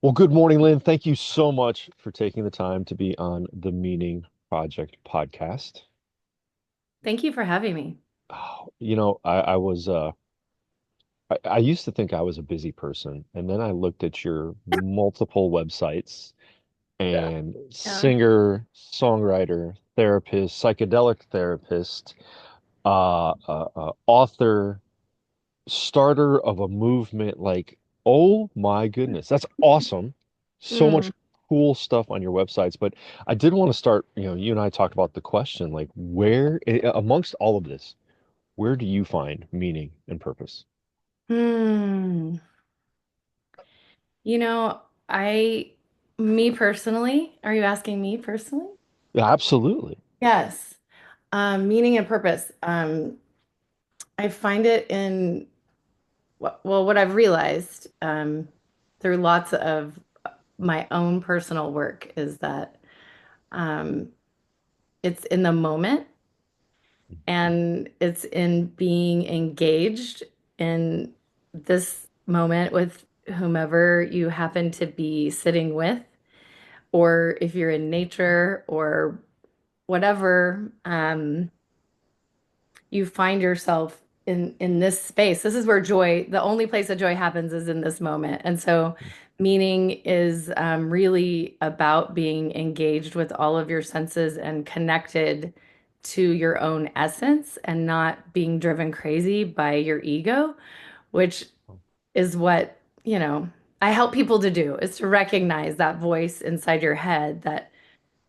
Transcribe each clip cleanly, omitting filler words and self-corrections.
Well, good morning, Lynn. Thank you so much for taking the time to be on the Meaning Project podcast. Thank you for having me. Oh, I was I used to think I was a busy person, and then I looked at your multiple websites and Yeah. singer, songwriter, therapist, psychedelic therapist, author, starter of a movement. Like, oh my goodness, that's awesome. So Mm. much cool stuff on your websites. But I did want to start, you and I talked about the question, like, amongst all of this, where do you find meaning and purpose? Hmm. You know, I, me personally, are you asking me personally? Yeah, absolutely. Yes. Meaning and purpose. I find it in, well, what I've realized through lots of my own personal work is that um, it's in the moment and it's in being engaged in this moment with whomever you happen to be sitting with, or if you're in nature or whatever, you find yourself in this space. This is where joy, the only place that joy happens is in this moment. And so meaning is really about being engaged with all of your senses and connected to your own essence and not being driven crazy by your ego, which is what, I help people to do, is to recognize that voice inside your head that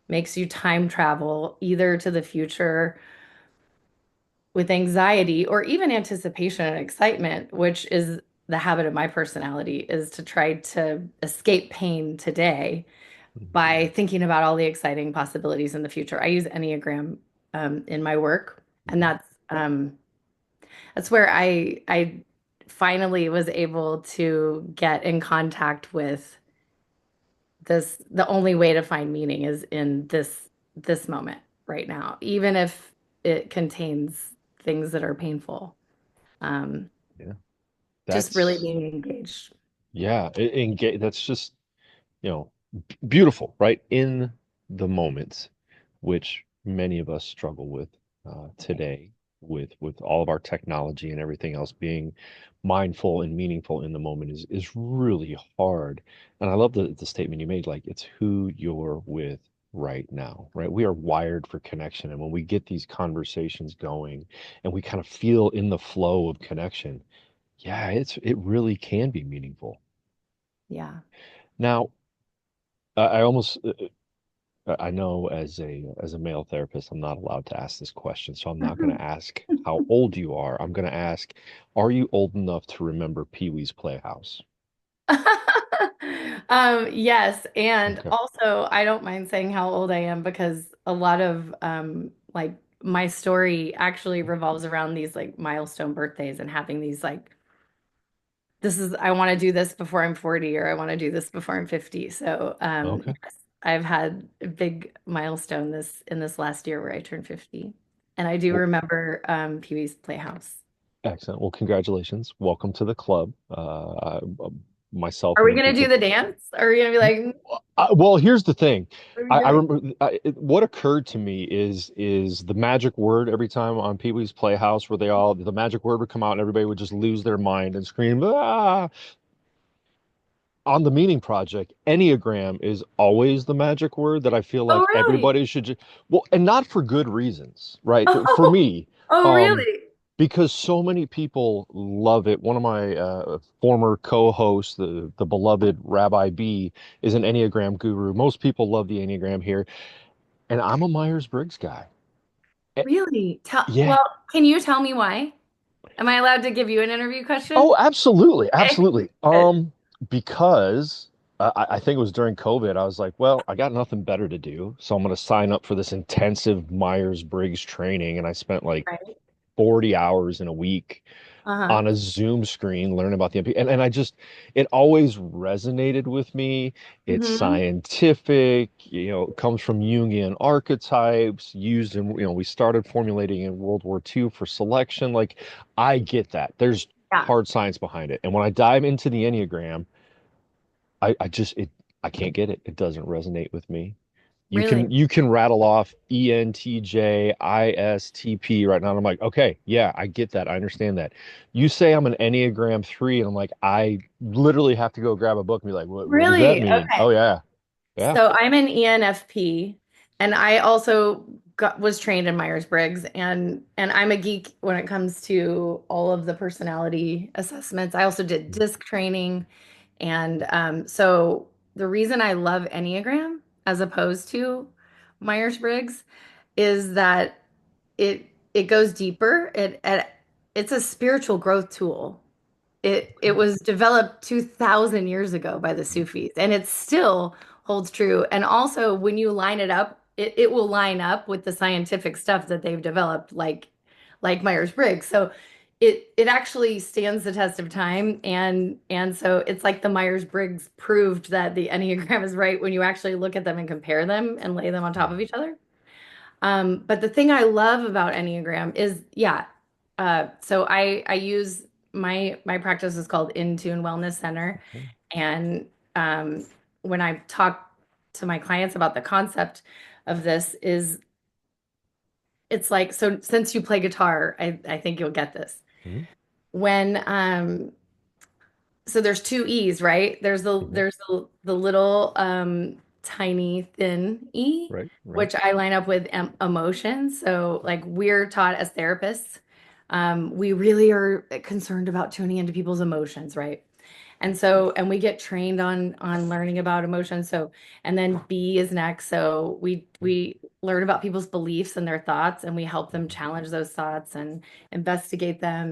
makes you time travel either to the future with anxiety or even anticipation and excitement, which is the habit of my personality, is to try to escape pain today Mhm. by thinking about all the exciting possibilities in the future. I use Enneagram in my work, and that's where I finally was able to get in contact with this. The only way to find meaning is in this moment right now, even if it contains things that are painful. Um, Yeah, just really that's being engaged. yeah, that's just, beautiful, right? In the moment, which many of us struggle with today, with all of our technology and everything else, being mindful and meaningful in the moment is really hard. And I love the statement you made, like it's who you're with right now, right? We are wired for connection, and when we get these conversations going and we kind of feel in the flow of connection, yeah, it really can be meaningful. Yeah. Now, I almost I know as a male therapist, I'm not allowed to ask this question, so I'm not going to ask how old you are. I'm going to ask, are you old enough to remember Pee-wee's Playhouse? Yes, and Okay. also I don't mind saying how old I am because a lot of like my story actually revolves around these like milestone birthdays and having these like this is I want to do this before I'm 40 or I want to do this before I'm 50. So Okay. yes, I've had a big milestone this in this last year where I turned 50. And I do Well, remember Pee-wee's Playhouse. excellent. Well, congratulations. Welcome to the club. Myself Are and we a gonna group do of the dance? Are we gonna be like, well, here's the thing. what are we I doing? remember what occurred to me is the magic word every time on Pee-wee's Playhouse where the magic word would come out and everybody would just lose their mind and scream, ah. On the meaning project, Enneagram is always the magic word that I feel Oh, like really? everybody should just, well, and not for good reasons, right? For Oh, me, oh, um, really? because so many people love it. One of my former co-hosts, the beloved Rabbi B, is an Enneagram guru. Most people love the Enneagram here, and I'm a Myers-Briggs guy. Eh, Really? Yeah. Well, can you tell me why? Am I allowed to give you an interview Oh, question? absolutely, Okay. absolutely. Good. Because I think it was during COVID, I was like, well, I got nothing better to do, so I'm going to sign up for this intensive Myers-Briggs training, and I spent like Right. 40 hours in a week Uh-huh. on a Zoom screen learning about the MP, and it always resonated with me. It's Hmm. scientific, it comes from Jungian archetypes used in, we started formulating in World War II for selection. Like, I get that. There's Yeah. hard science behind it. And when I dive into the Enneagram, I just I can't get it. It doesn't resonate with me. Really? You can rattle off ENTJ, ISTP right now. And I'm like, okay, yeah, I get that. I understand that. You say I'm an Enneagram 3, and I'm like, I literally have to go grab a book and be like, what does that Really? mean? Okay. Oh yeah. Yeah. So I'm an ENFP, and I also was trained in Myers-Briggs, and I'm a geek when it comes to all of the personality assessments. I also did disc training, and so the reason I love Enneagram as opposed to Myers-Briggs is that it goes deeper. It's a spiritual growth tool. It Okay. was developed 2000 years ago by the Sufis, and it still holds true. And also when you line it up, it will line up with the scientific stuff that they've developed, like Myers-Briggs. So it actually stands the test of time, and so it's like the Myers-Briggs proved that the Enneagram is right when you actually look at them and compare them and lay them on top of each other. But the thing I love about Enneagram is, yeah. So I use my practice is called In Tune Wellness Center, Okay. and when I talk to my clients about the concept of this, is it's like, so since you play guitar, I think you'll get this. Mhm. When so there's two E's, right? Mhm. The little tiny thin E, Right. Right. which I line up with emotions. So like we're taught as therapists, we really are concerned about tuning into people's emotions, right? And so, and we get trained on learning about emotions. So, and then B is next. So we learn about people's beliefs and their thoughts, and we help them challenge those thoughts and investigate them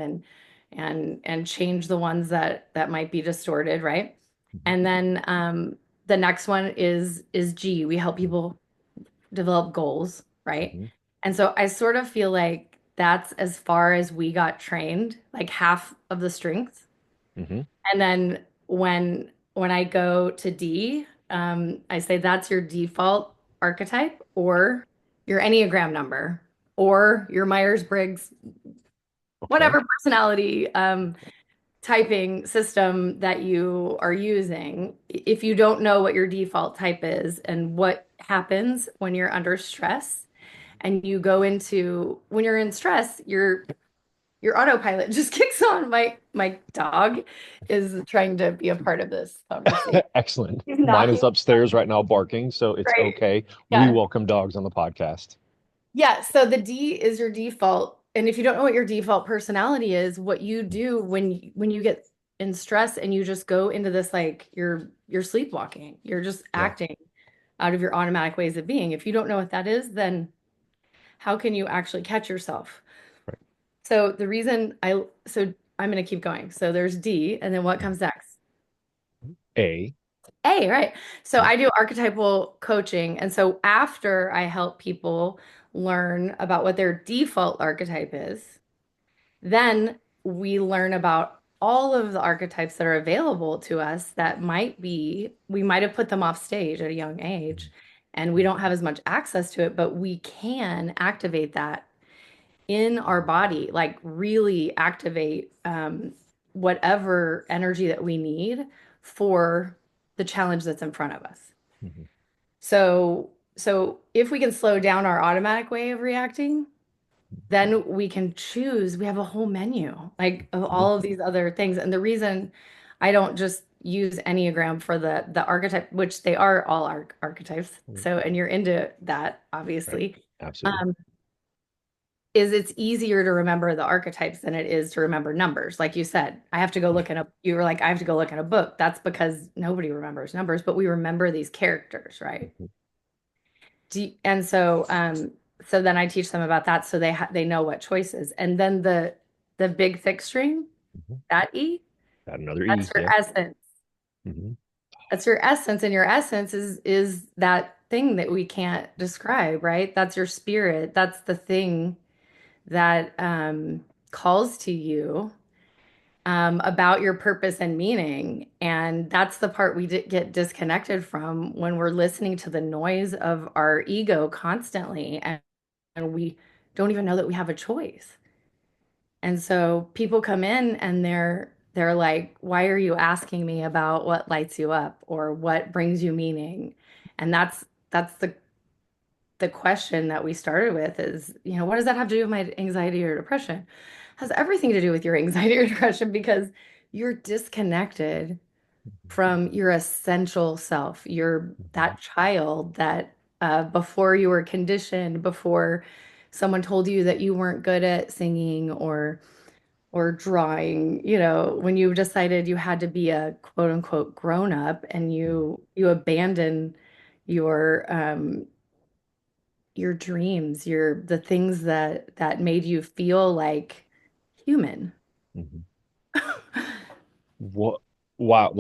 and change the ones that might be distorted, right? Mhm. And then the next one is G. We help people develop goals, right? Mhm. And so I sort of feel like that's as far as we got trained, like half of the strengths. Mhm. And then when I go to D, I say that's your default archetype or your Enneagram number or your Myers-Briggs, Okay. whatever personality typing system that you are using. If you don't know what your default type is and what happens when you're under stress and you go into when you're in stress, your autopilot just kicks on. My dog is trying to be a part of this conversation. Excellent. He's Mine is knocking, upstairs right now barking, so it's right? okay. We Yeah. welcome dogs on the podcast. Yeah, so the D is your default. And if you don't know what your default personality is, what you do when you get in stress and you just go into this like you're sleepwalking. You're just Yeah. acting out of your automatic ways of being. If you don't know what that is, then how can you actually catch yourself? Right. So the reason so I'm going to keep going. So there's D, and then what comes next? A. A, right. So Mhm. I do archetypal coaching. And so after I help people learn about what their default archetype is, then we learn about all of the archetypes that are available to us that we might have put them off stage at a young age, and we don't have as much access to it, but we can activate that in our body, like really activate whatever energy that we need for the challenge that's in front of us. Mhm. So if we can slow down our automatic way of reacting, then we can choose. We have a whole menu like of Mhm. all of these other things. And the reason I don't just use Enneagram for the archetype, which they are all archetypes. Mhm. So, and you're into that, Right. obviously, Absolutely. um, is it's easier to remember the archetypes than it is to remember numbers. Like you said, I have to go look in a, you were like, I have to go look in a book. That's because nobody remembers numbers, but we remember these characters, right? Mhm. And so so then I teach them about that so they know what choices. And then the big thick string, Mhm. that E, Got another that's E. your Yep. essence. Mhm. That's your essence, and your essence is that thing that we can't describe, right? That's your spirit. That's the thing that calls to you about your purpose and meaning. And that's the part we get disconnected from when we're listening to the noise of our ego constantly, and we don't even know that we have a choice. And so people come in and they're like, why are you asking me about what lights you up or what brings you meaning? And that's the question that we started with is, what does that have to do with my anxiety or depression? It has everything to do with your anxiety or depression because you're disconnected from your essential self. You're Mhm. that child that before you were conditioned, before someone told you that you weren't good at singing or drawing, when you decided you had to be a quote unquote grown up and Mhm. you abandon your dreams, the things that made you feel like human. Mhm. What? Wow.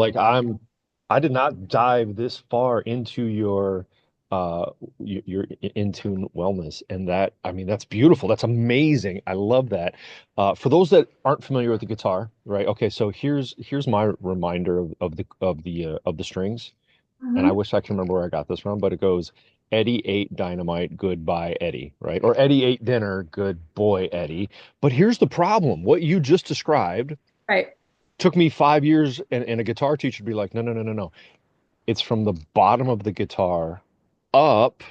I did not dive this far into your in tune wellness. And that, I mean, that's beautiful. That's amazing. I love that. For those that aren't familiar with the guitar, right? Okay. So here's my reminder of the strings. And I Mhm. wish I can remember where I got this from, but it goes, Eddie ate dynamite, goodbye, Eddie, right? Or Eddie ate dinner, good boy, Eddie. But here's the problem. What you just described Right. took me 5 years, and a guitar teacher would be like, no, no, no, no, no. It's from the bottom of the guitar up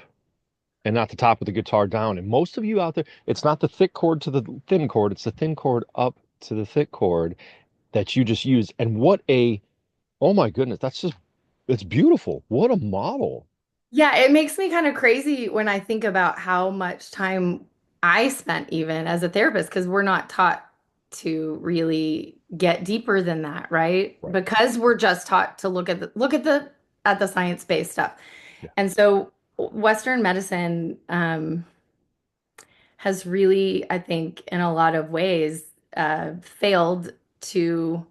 and not the top of the guitar down. And most of you out there, it's not the thick chord to the thin chord, it's the thin chord up to the thick chord that you just used. And oh my goodness, it's beautiful. What a model. Yeah, it makes me kind of crazy when I think about how much time I spent even as a therapist because we're not taught to really get deeper than that, right? Right. Because we're just taught to look at the science-based stuff. Yeah. And so Western medicine has really, I think, in a lot of ways, failed to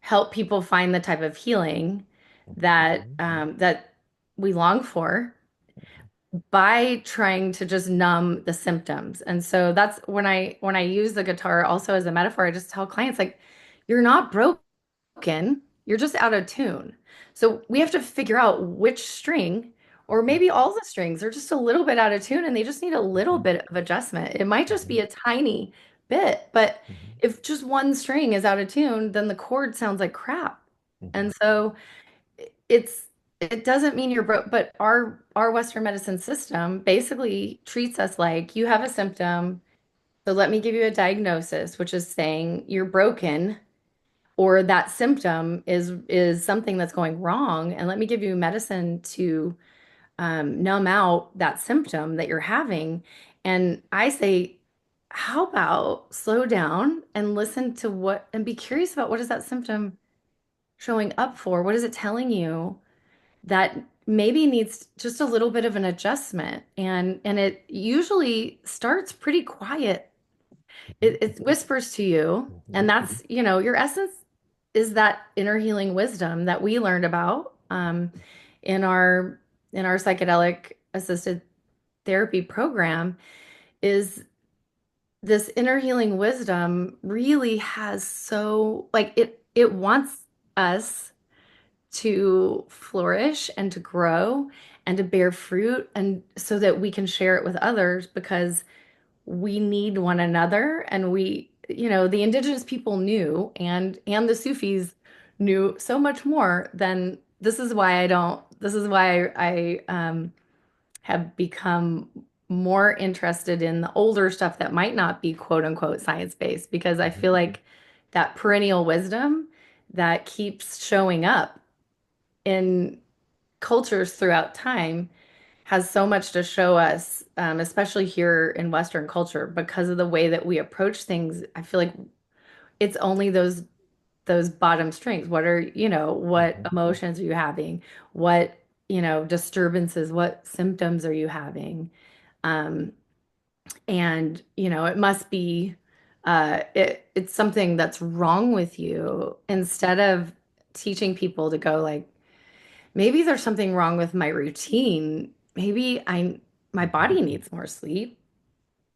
help people find the type of healing that we long for by trying to just numb the symptoms. And so that's when I use the guitar also as a metaphor, I just tell clients like, you're not broken, you're just out of tune. So we have to figure out which string, or maybe all the strings are just a little bit out of tune and they just need a little Mhm. bit of adjustment. It might just Mhm. be a tiny bit, but Mhm. if just one string is out of tune, then the chord sounds like crap. Mhm. And so it's it doesn't mean you're broke, but our Western medicine system basically treats us like you have a symptom, so let me give you a diagnosis, which is saying you're broken or that symptom is something that's going wrong, and let me give you medicine to numb out that symptom that you're having. And I say, how about slow down and listen to what and be curious about what is that symptom showing up for? What is it telling you? That maybe needs just a little bit of an adjustment and it usually starts pretty quiet. Mhm. It whispers to you and Mhm. that's your essence is that inner healing wisdom that we learned about in our psychedelic assisted therapy program is this inner healing wisdom really has so like it wants us to flourish and to grow and to bear fruit and so that we can share it with others because we need one another and the indigenous people knew and the Sufis knew so much more than this is why I have become more interested in the older stuff that might not be quote unquote science based because I Mhm. feel like that perennial wisdom that keeps showing up in cultures throughout time has so much to show us, especially here in Western culture, because of the way that we approach things. I feel like it's only those bottom strings. What Mhm. emotions are you having? What, disturbances, what symptoms are you having? Um, and it must be it's something that's wrong with you instead of teaching people to go like maybe there's something wrong with my routine. Maybe my Mhm. body needs more sleep.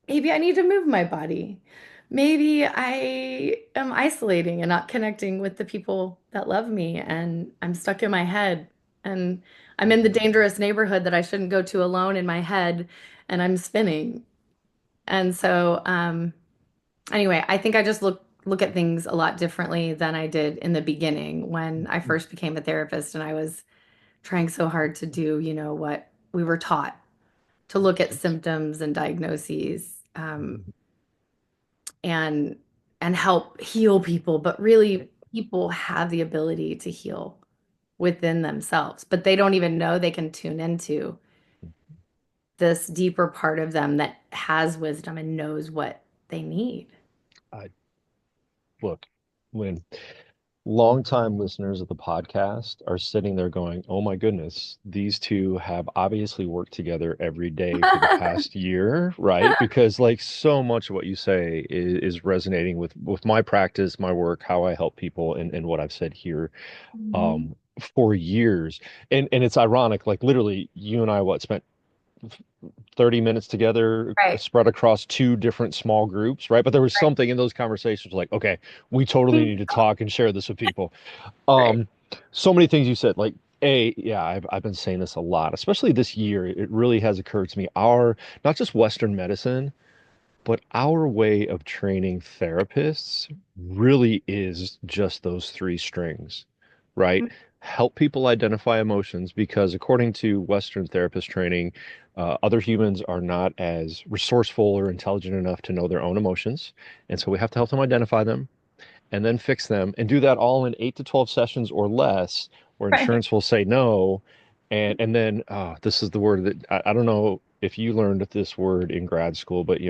Maybe I need to move my body. Maybe I am isolating and not connecting with the people that love me and I'm stuck in my head and I'm in the Mhm. dangerous neighborhood that I shouldn't go to alone in my head and I'm spinning. And so anyway, I think I just look at things a lot differently than I did in the beginning when I Mhm. first became a therapist and I was trying so hard to do, what we were taught to look at symptoms and diagnoses, and help heal people, but really people have the ability to heal within themselves, but they don't even know they can tune into this deeper part of them that has wisdom and knows what they need. I look, when longtime listeners of the podcast are sitting there going, "Oh my goodness, these two have obviously worked together every day for the past year," right? Because like so much of what you say is resonating with my practice, my work, how I help people, and what I've said here Mhm. for years. And it's ironic, like literally, you and I what spent 30 minutes together Right. spread across two different small groups, right? But there was something in those conversations like, okay, we totally Right. need to talk and share this with people. Right. Um, so many things you said, like, yeah, I've been saying this a lot, especially this year. It really has occurred to me, our not just Western medicine, but our way of training therapists really is just those three strings, right? Help people identify emotions because, according to Western therapist training, other humans are not as resourceful or intelligent enough to know their own emotions. And so we have to help them identify them and then fix them and do that all in 8 to 12 sessions or less, where Right. insurance will say no. And then this is the word that I don't know if you learned this word in grad school, but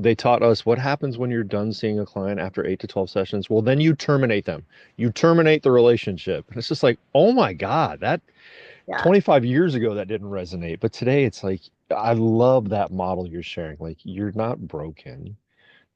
they taught us what happens when you're done seeing a client after 8 to 12 sessions. Well, then you terminate them. You terminate the relationship. And it's just like, oh my God, that Yeah. 25 years ago that didn't resonate. But today it's like, I love that model you're sharing. Like, you're not broken,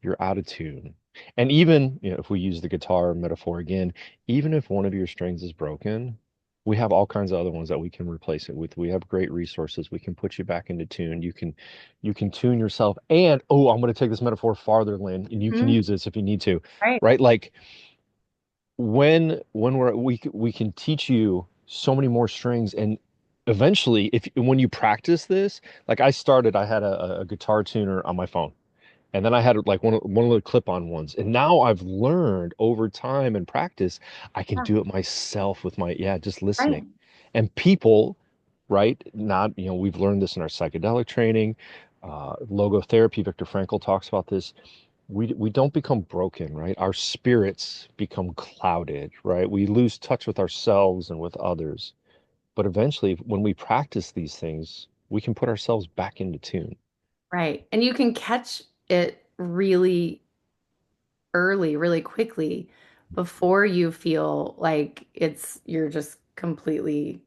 you're out of tune. And even, if we use the guitar metaphor again, even if one of your strings is broken, we have all kinds of other ones that we can replace it with. We have great resources. We can put you back into tune. You can tune yourself. And oh, I'm going to take this metaphor farther, Lynn, and you can Mhm. use this if you need to, Right. right? Like when we can teach you so many more strings and eventually if when you practice this, like I had a guitar tuner on my phone and then I had like one of the clip-on ones. And now I've learned over time and practice, I can Yeah. do it myself with my, yeah, just Right. listening. And people, right? Not, we've learned this in our psychedelic training, logotherapy. Viktor Frankl talks about this. We don't become broken, right? Our spirits become clouded, right? We lose touch with ourselves and with others. But eventually, when we practice these things, we can put ourselves back into tune. Right. And you can catch it really early, really quickly before you feel like you're just completely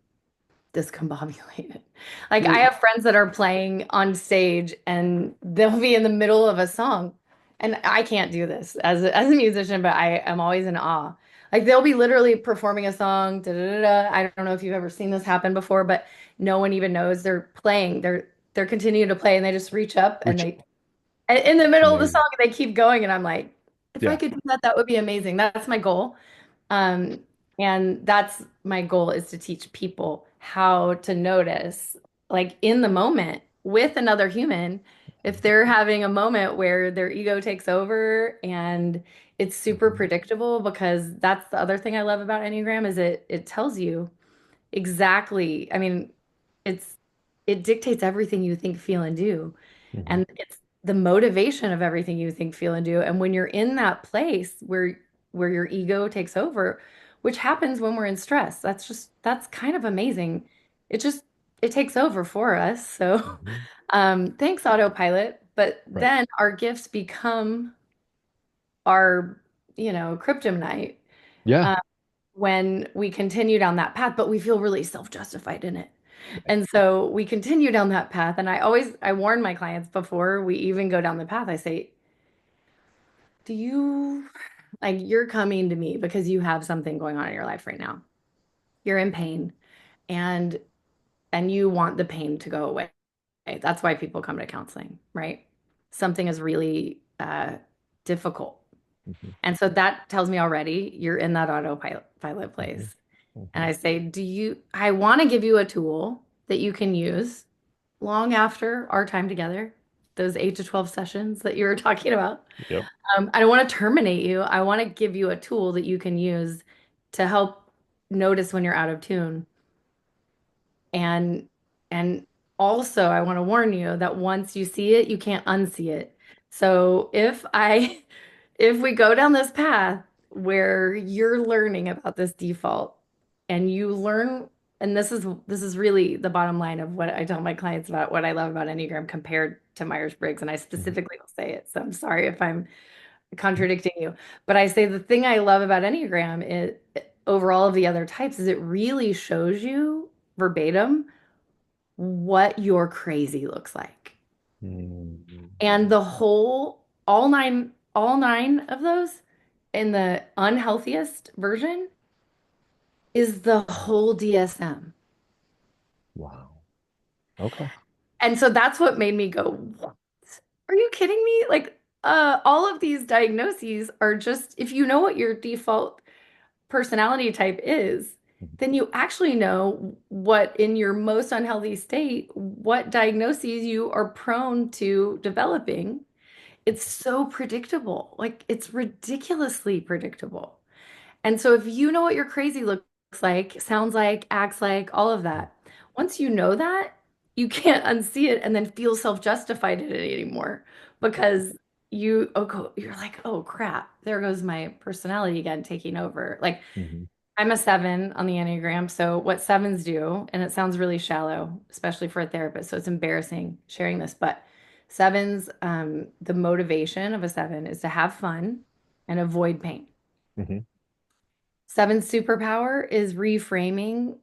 discombobulated. Like I Well, have friends that are playing on stage and they'll be in the middle of a song. And I can't do this as a musician, but I am always in awe. Like they'll be literally performing a song, da, da, da, da. I don't know if you've ever seen this happen before, but no one even knows they're playing. They're continuing to play and they just reach up and Reach, they and in the middle of the amazing. song they keep going and I'm like, if I Yeah. could do that, that would be amazing. That's my goal. Um, and that's my goal is to teach people how to notice, like in the moment with another human, if they're having a moment where their ego takes over and it's super Mhm. predictable, because that's the other thing I love about Enneagram is it tells you exactly, I mean, it's it dictates everything you think, feel, and do. Mhm. And it's the motivation of everything you think, feel, and do. And when you're in that place where your ego takes over, which happens when we're in stress, that's kind of amazing. It just it takes over for us. So Mhm. thanks, autopilot. But Right. then our gifts become our, kryptonite Yeah. uh, when we continue down that path, but we feel really self-justified in it. And so we continue down that path. And I warn my clients before we even go down the path. I say, do you like you're coming to me because you have something going on in your life right now. You're in pain and you want the pain to go away. That's why people come to counseling, right? Something is really difficult. Mhm. And so that tells me already you're in that autopilot Mhm. place. And Mhm. I say, I want to give you a tool that you can use long after our time together. those 8 to 12 sessions that you were talking about. Yep. I don't want to terminate you. I want to give you a tool that you can use to help notice when you're out of tune. And and also I want to warn you that once you see it, you can't unsee it. So if we go down this path where you're learning about this default and you learn, and this is really the bottom line of what I tell my clients about what I love about Enneagram compared to Myers-Briggs, and I Hmm. specifically will say it. So I'm sorry if I'm contradicting you, but I say the thing I love about Enneagram is over all of the other types is it really shows you verbatim what your crazy looks like. Hmm. And the whole, all nine of those in the unhealthiest version is the whole DSM. Wow. Okay. And so that's what made me go, what? Are you kidding me? Like, all of these diagnoses are just, if you know what your default personality type is, Mhm. then you actually know what in your most unhealthy state, what diagnoses you are prone to developing. It's so predictable. Like it's ridiculously predictable. And so if you know what your crazy looks like, sounds like, acts like, all of that, once you know that, you can't unsee it and then feel self-justified in it anymore because you're like, oh crap, there goes my personality again taking over. Like Mhm. I'm a 7 on the Enneagram. So what sevens do, and it sounds really shallow, especially for a therapist, so it's embarrassing sharing this, but sevens, the motivation of a 7 is to have fun and avoid pain. Mhm. Seven's superpower is reframing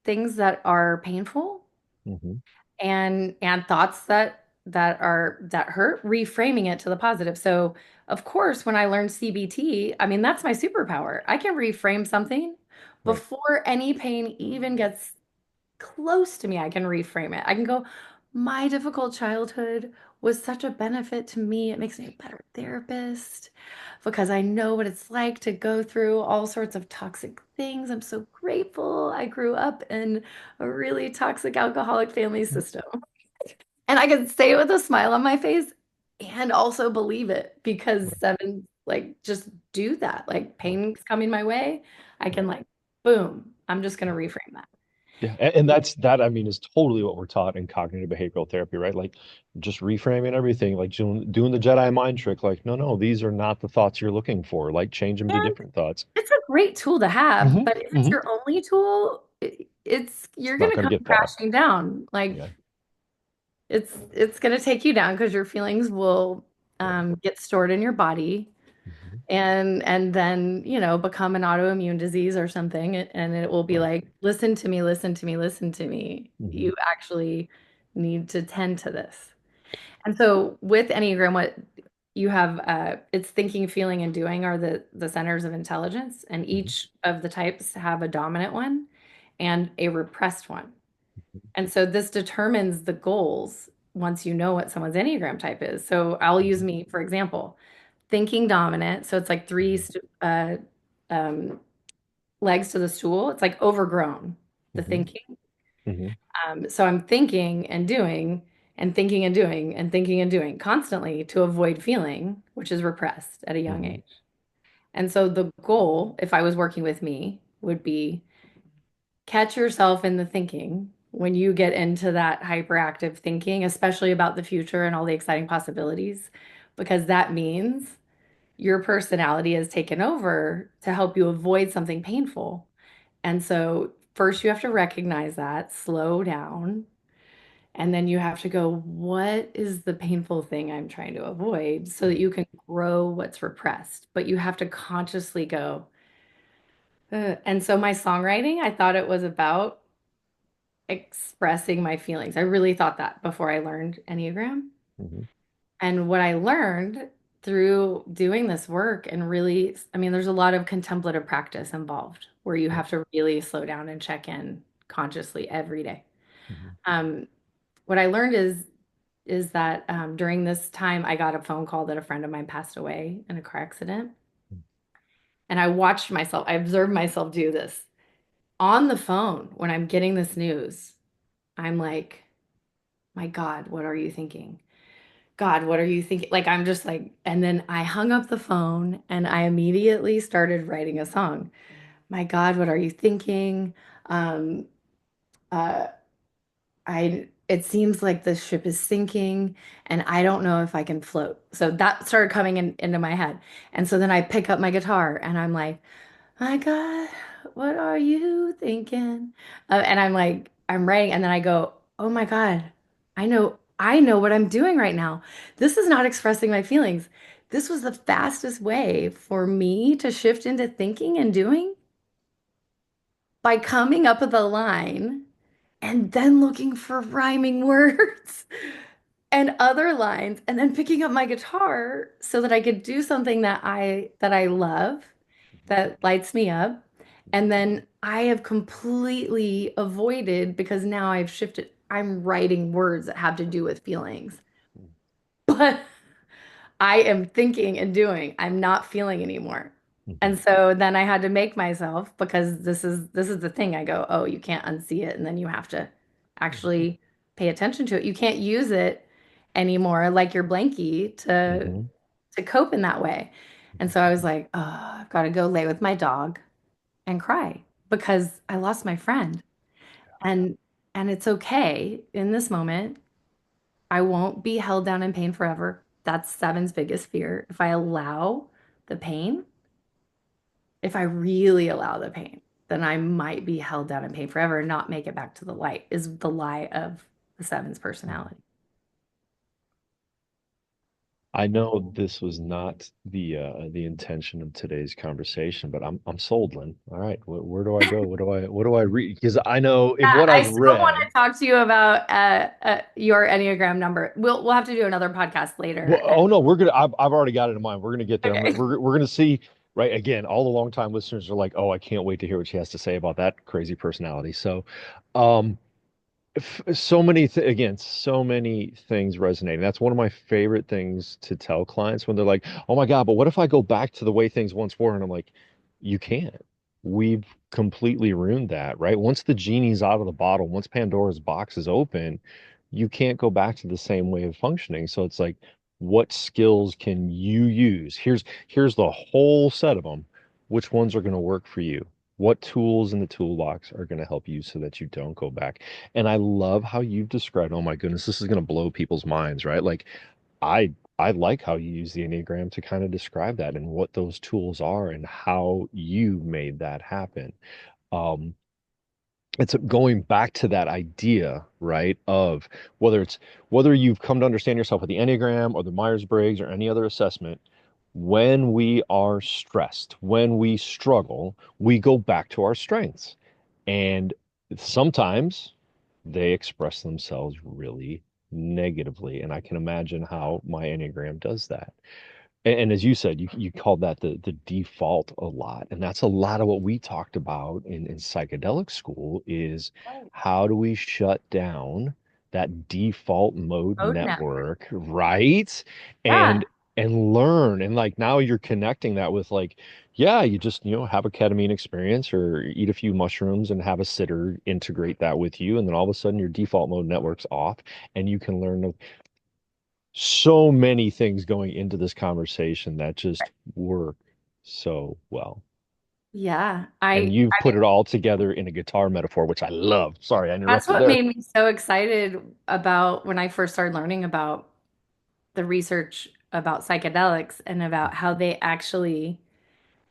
things that are painful Mhm. and thoughts that hurt, reframing it to the positive. So, of course, when I learned CBT, I mean, that's my superpower. I can reframe something Right. before any pain even gets close to me. I can reframe it. I can go, my difficult childhood was such a benefit to me. It makes me a better therapist because I know what it's like to go through all sorts of toxic things. I'm so grateful I grew up in a really toxic alcoholic family system. And I can say it with a smile on my face and also believe it because Right. sevens like just do that. Like Right. pain's coming my way. I can Right. like, boom, I'm just going Yeah. to reframe that. Yeah. And that's that, I mean, is totally what we're taught in cognitive behavioral therapy, right? Like just reframing everything, like doing the Jedi mind trick, like, no, no, these are not the thoughts you're looking for. Like change them to And different thoughts. it's a great tool to have, Hmm. but if it's Hmm. your only tool, it's It's you're not going to going to come get far. crashing down. Like Yeah. it's going to take you down because your feelings will Yeah. get stored in your body Hmm. and then become an autoimmune disease or something and it will be Right. like listen to me, listen to me, listen to me, Hmm. you actually need to tend to this. And so with Enneagram, what you have, it's thinking, feeling, and doing are the centers of intelligence, and Hmm. each of the types have a dominant one and a repressed one. And so this determines the goals once you know what someone's Enneagram type is. So I'll use Hmm. me for example. Thinking dominant, so it's like three Hmm. um, legs to the stool. It's like overgrown, the Hmm. thinking. Hmm. So I'm thinking and doing and thinking and doing and thinking and doing constantly to avoid feeling, which is repressed at a young Hmm. age. And so the goal, if I was working with me, would be catch yourself in the thinking when you get into that hyperactive thinking, especially about the future and all the exciting possibilities, because that means your personality has taken over to help you avoid something painful. And so first you have to recognize that, slow down, and then you have to go, what is the painful thing I'm trying to avoid so that you can grow what's repressed? But you have to consciously go. And so my songwriting, I thought it was about expressing my feelings. I really thought that before I learned Enneagram. Hmm. And what I learned through doing this work and really, I mean, there's a lot of contemplative practice involved where you Right. have to really slow down and check in consciously every day. Hmm. Um, what I learned is that during this time, I got a phone call that a friend of mine passed away in a car accident. And I watched myself, I observed myself do this on the phone when I'm getting this news. I'm like, my God, what are you thinking? God, what are you thinking? Like, I'm just like, and then I hung up the phone and I immediately started writing a song. My God, what are you thinking? Um, uh, it seems like the ship is sinking and I don't know if I can float. So that started coming into my head. And so then I pick up my guitar and I'm like, my God, what are you thinking? And I'm like, I'm writing, and then I go, oh my God, I know what I'm doing right now. This is not expressing my feelings. This was the fastest way for me to shift into thinking and doing by coming up with a line and then looking for rhyming words and other lines and then picking up my guitar so that I could do something that I love, that lights me up. And then I have completely avoided because now I've shifted. I'm writing words that have to do with feelings. But I am thinking and doing. I'm not feeling anymore. Mhm. And so then I had to make myself, because this is the thing. I go, oh, you can't unsee it, and then you have to actually pay attention to it. You can't use it anymore like your blankie Mhm. to cope in that way. And so I was like, oh, I've got to go lay with my dog and cry because I lost my friend. And and it's okay in this moment. I won't be held down in pain forever. That's Seven's biggest fear. If I allow the pain, if I really allow the pain, then I might be held down in pain forever and not make it back to the light, is the lie of the Seven's Mhm. personality. I know this was not the intention of today's conversation, but I'm sold, Lynn. All right, where do I go? What do I read? Because I know if Yeah, what I I've still want read. to talk to you about your Enneagram number. We'll have to do another podcast Well, later. oh no, we're gonna. I've already got it in mind. We're gonna get there. Okay. We're gonna see. Right again, all the longtime listeners are like, "Oh, I can't wait to hear what she has to say about that crazy personality." So, um, so many again, so many things resonating. That's one of my favorite things to tell clients when they're like, "Oh my God, but what if I go back to the way things once were?" And I'm like, "You can't. We've completely ruined that, right? Once the genie's out of the bottle, once Pandora's box is open, you can't go back to the same way of functioning." So it's like, what skills can you use? Here's the whole set of them. Which ones are going to work for you? What tools in the toolbox are going to help you so that you don't go back? And I love how you've described, oh my goodness, this is going to blow people's minds, right? Like I like how you use the Enneagram to kind of describe that and what those tools are and how you made that happen. Um, it's going back to that idea, right, of whether you've come to understand yourself with the Enneagram or the Myers-Briggs or any other assessment, when we are stressed, when we struggle, we go back to our strengths. And sometimes they express themselves really negatively. And I can imagine how my Enneagram does that. And as you said, you called that the default a lot. And that's a lot of what we talked about in psychedelic school is how do we shut down that default mode Road network. network, right? Yeah. And and learn. And like now you're connecting that with like, yeah, you just, have a ketamine experience or eat a few mushrooms and have a sitter integrate that with you. And then all of a sudden your default mode network's off and you can learn so many things going into this conversation that just work so well. Yeah. And you've put it all together in a guitar metaphor, which I love. Sorry, I That's interrupted what there. made me so excited about when I first started learning about the research about psychedelics and about how they actually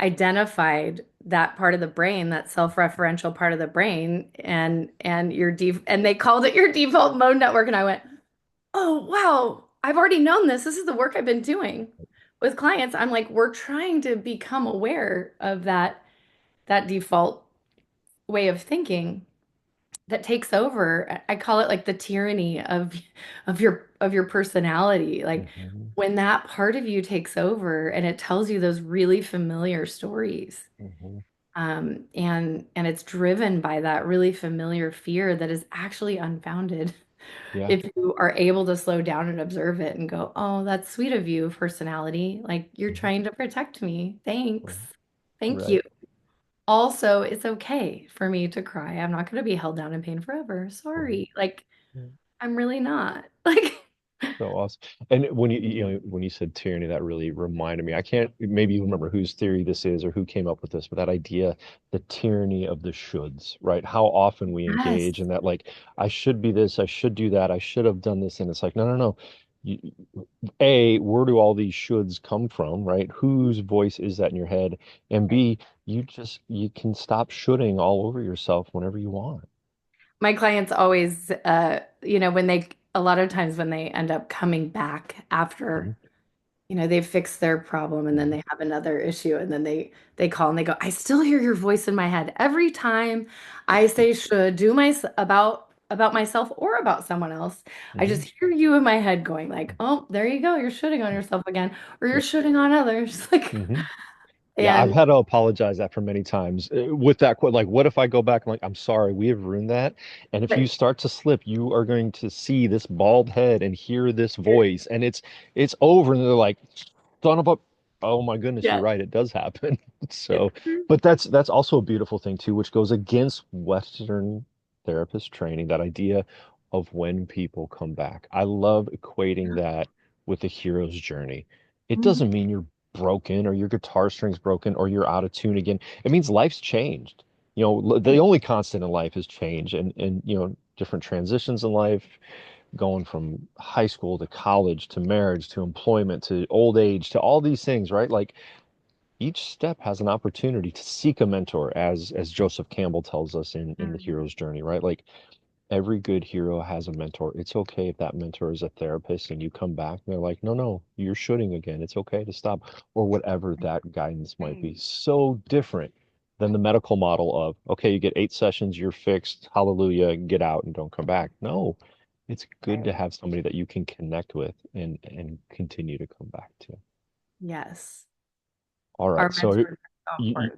identified that part of the brain, that self-referential part of the brain, and they called it your default mode network. And I went, oh wow, I've already known this. This is the work I've been doing with clients. I'm like, we're trying to become aware of that default way of thinking that takes over. I call it like the tyranny of your personality. Like Hmm. when that part of you takes over and it tells you those really familiar stories. Hmm. And it's driven by that really familiar fear that is actually unfounded. Yeah. If you are able to slow down and observe it and go, oh, that's sweet of you, personality. Like you're Mhm. trying to protect me. Thanks. Right. Thank you. Right. Also, it's okay for me to cry. I'm not going to be held down in pain forever. Mhm. Sorry. Like, Yeah. I'm really not. Like, So awesome. And when when you said tyranny, that really reminded me. I can't maybe you remember whose theory this is or who came up with this, but that idea, the tyranny of the shoulds, right? How often we yes. engage in that, like, I should be this, I should do that, I should have done this, and it's like, no, no, no. You, A, where do all these shoulds come from, right? Whose voice is that in your head? And B, you can stop shoulding all over yourself whenever you want. My clients always, when a lot of times when they end up coming back after, Mhm, they've fixed their problem and then mhm, they have another issue and then they call and they go, I still hear your voice in my head every time I say should do my about myself or about someone else. I mhm, just hear you in my head going like, oh, there you go, you're shooting on yourself again, or you're shooting on others. Like, mhm. Yeah, I've and had to apologize that for many times with that quote. Like, what if I go back and like, I'm sorry, we have ruined that. And if you but start to slip, you are going to see this bald head and hear this voice, and it's over. And they're like, son of a, oh my goodness, you're yeah. right, it does happen. So, It's true. but that's also a beautiful thing too, which goes against Western therapist training, that idea of when people come back. I love equating that with the hero's journey. It Mhm. doesn't mean you're broken or your guitar string's broken or you're out of tune again. It means life's changed. The Right. only constant in life is change and different transitions in life, going from high school to college to marriage to employment to old age to all these things, right? Like each step has an opportunity to seek a mentor, as Joseph Campbell tells us in the Mhm. hero's journey, right? Like every good hero has a mentor. It's okay if that mentor is a therapist and you come back and they're like, no, no, you're shooting again. It's okay to stop, or whatever that guidance might be. Right. So different than the medical model of, okay, you get 8 sessions, you're fixed, hallelujah, get out and don't come back. No, it's good to Right. have somebody that you can connect with and continue to come back to. Yes. All Our right, so mentors are so you important.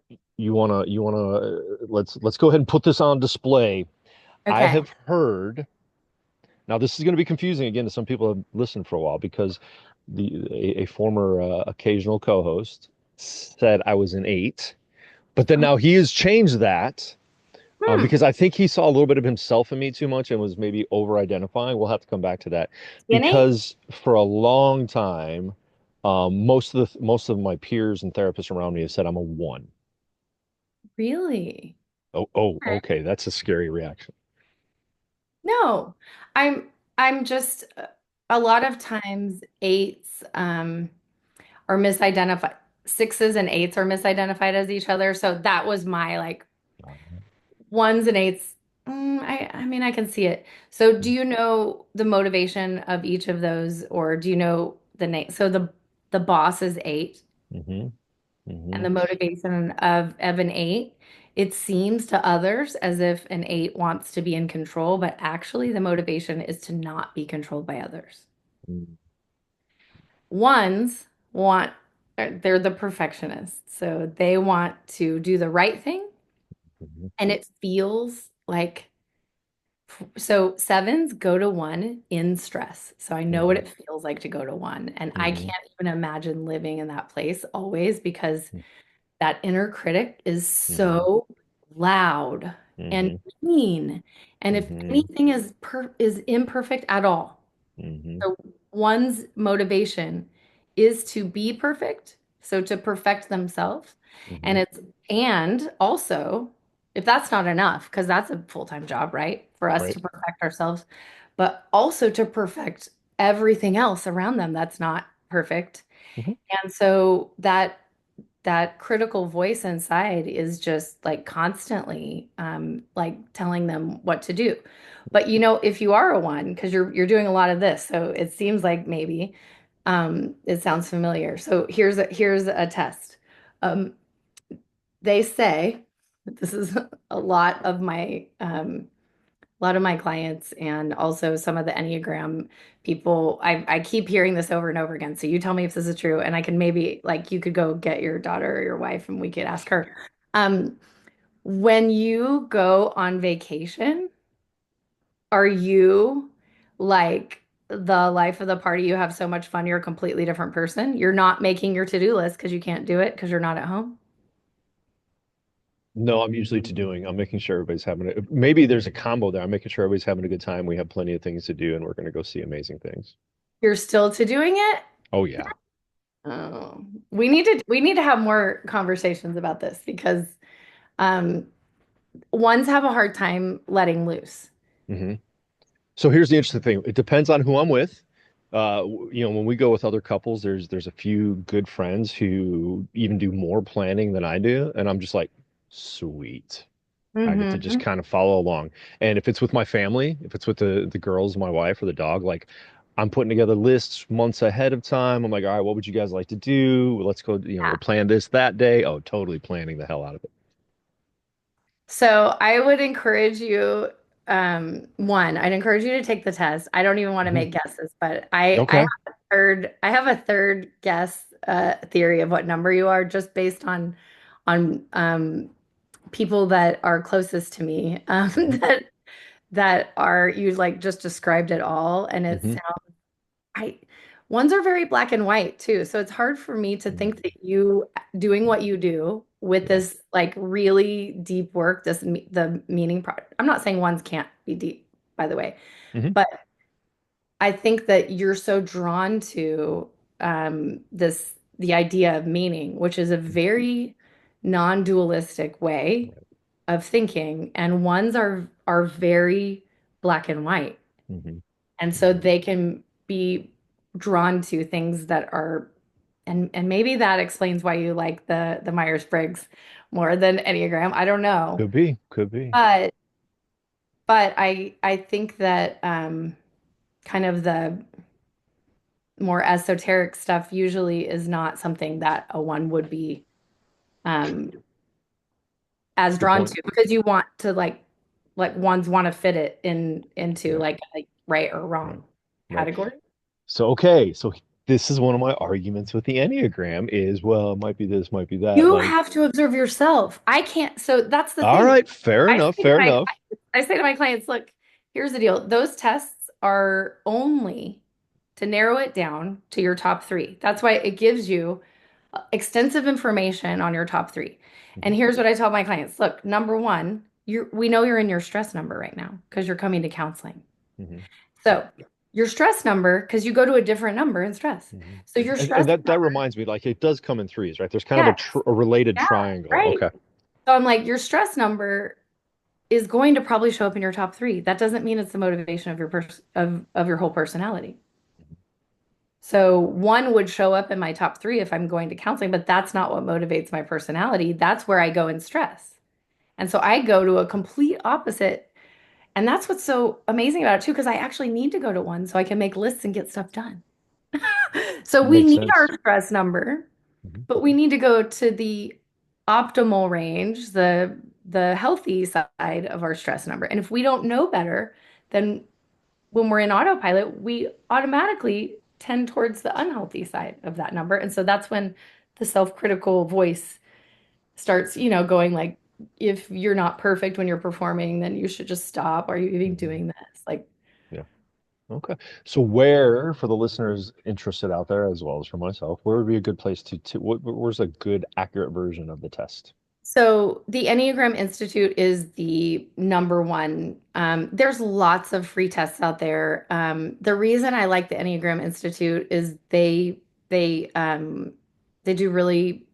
let's go ahead and put this on display. I Okay. have heard. Now, this is going to be confusing again to some people who have listened for a while because a former occasional co-host said I was an 8, but then now he has changed that Hmm. because I think he saw a little bit of himself in me too much and was maybe over-identifying. We'll have to come back to that Skinny? because for a long time, most of my peers and therapists around me have said I'm a 1. Really? Oh, oh, Okay. okay, that's a scary reaction. No, I'm just a lot of times eights are misidentified. Sixes and eights are misidentified as each other. So that was my like ones and eights. I mean, I can see it. So do you know the motivation of each of those, or do you know the name? So the boss is eight, Mm-hmm. and Mm-hmm. the motivation of an eight, it seems to others as if an eight wants to be in control, but actually the motivation is to not be controlled by others. Ones want, they're the perfectionists. So they want to do the right thing, Mm-hmm. and it feels like, so sevens go to one in stress. So I know what Mm-hmm. it feels like to go to one. And I Mm-hmm. can't even imagine living in that place always because that inner critic is Mm-hmm. so loud and Mm-hmm. mean. And if Mm-hmm. anything is imperfect at all, Mm-hmm. so one's motivation is to be perfect, so to perfect themselves. Mm-hmm. And and also, if that's not enough, because that's a full-time job, right? For us Right. to perfect ourselves, but also to perfect everything else around them that's not perfect. Mm-hmm. And so that critical voice inside is just like constantly like telling them what to do. But if you are a one, because you're doing a lot of this, so it seems like maybe it sounds familiar. So here's a test. Um, they say this is a lot of my clients and also some of the Enneagram people. I keep hearing this over and over again. So you tell me if this is true, and I can maybe like you could go get your daughter or your wife and we could ask her. Um, when you go on vacation, are you like the life of the party? You have so much fun, you're a completely different person. You're not making your to-do list because you can't do it because you're not at home. No, I'm usually to doing. I'm making sure everybody's having a, maybe there's a combo there. I'm making sure everybody's having a good time. We have plenty of things to do, and we're going to go see amazing things. You're still to doing it? Oh yeah. Oh, we need to have more conversations about this because um, ones have a hard time letting loose. hmm So here's the interesting thing. It depends on who I'm with. When we go with other couples, there's a few good friends who even do more planning than I do, and I'm just like, sweet. I get to just Hmm. kind of follow along. And if it's with my family, if it's with the girls, my wife, or the dog, like I'm putting together lists months ahead of time. I'm like, all right, what would you guys like to do? Let's go, we'll plan this that day. Oh, totally planning the hell out of it. So I would encourage you, one, I'd encourage you to take the test. I don't even want to Hmm make guesses, but I have Okay. a third guess theory of what number you are just based on people that are closest to me hmm that are you like just described it all, and it hmm sounds I ones are very black and white too. So it's hard for me to think that you doing what you do with Yeah. this like really deep work, the meaning part. I'm not saying ones can't be deep, by the way, hmm but I think that you're so drawn to the idea of meaning, which is a very non-dualistic way Right. of thinking, and ones are very black and white. hmm And so hmm they can be drawn to things that are and maybe that explains why you like the Myers-Briggs more than Enneagram. I don't know. Could be. Could be. But I think that kind of the more esoteric stuff usually is not something that a one would be um as Good drawn point. to because you want to like ones want to fit it into Yeah. like right or Right. wrong Right. category. So, okay. So this is one of my arguments with the Enneagram is, well, it might be this, might be that. You Like, have to observe yourself. I can't. So that's the all thing. right, fair I enough. say to Fair my enough. I say to my clients, look, here's the deal. Those tests are only to narrow it down to your top three. That's why it gives you extensive information on your top three. hmm And here's what I tell my clients. Look, number one, we know you're in your stress number right now because you're coming to counseling. hmm So your stress number, because you go to a different number in stress. hmm So your And stress that number, reminds me, like, it does come in threes, right? There's kind of yeah, a related yeah, triangle. right. Okay. So I'm like, your stress number is going to probably show up in your top three. That doesn't mean it's the motivation of of your whole personality. So one would show up in my top three if I'm going to counseling, but that's not what motivates my personality. That's where I go in stress. And so I go to a complete opposite. And that's what's so amazing about it too, because I actually need to go to one so I can make lists and get stuff done. So we Makes need our sense. stress number, hmm but we need to go to the optimal range, the healthy side of our stress number. And if we don't know better, then when we're in autopilot, we automatically tend towards the unhealthy side of that number. And so that's when the self-critical voice starts, going like, if you're not perfect when you're performing, then you should just stop. Are you even hmm doing this? Like, Yeah. Okay. So where, for the listeners interested out there, as well as for myself, where would be a good place where's a good, accurate version of the test? so the Enneagram Institute is the number one. There's lots of free tests out there. The reason I like the Enneagram Institute is they do really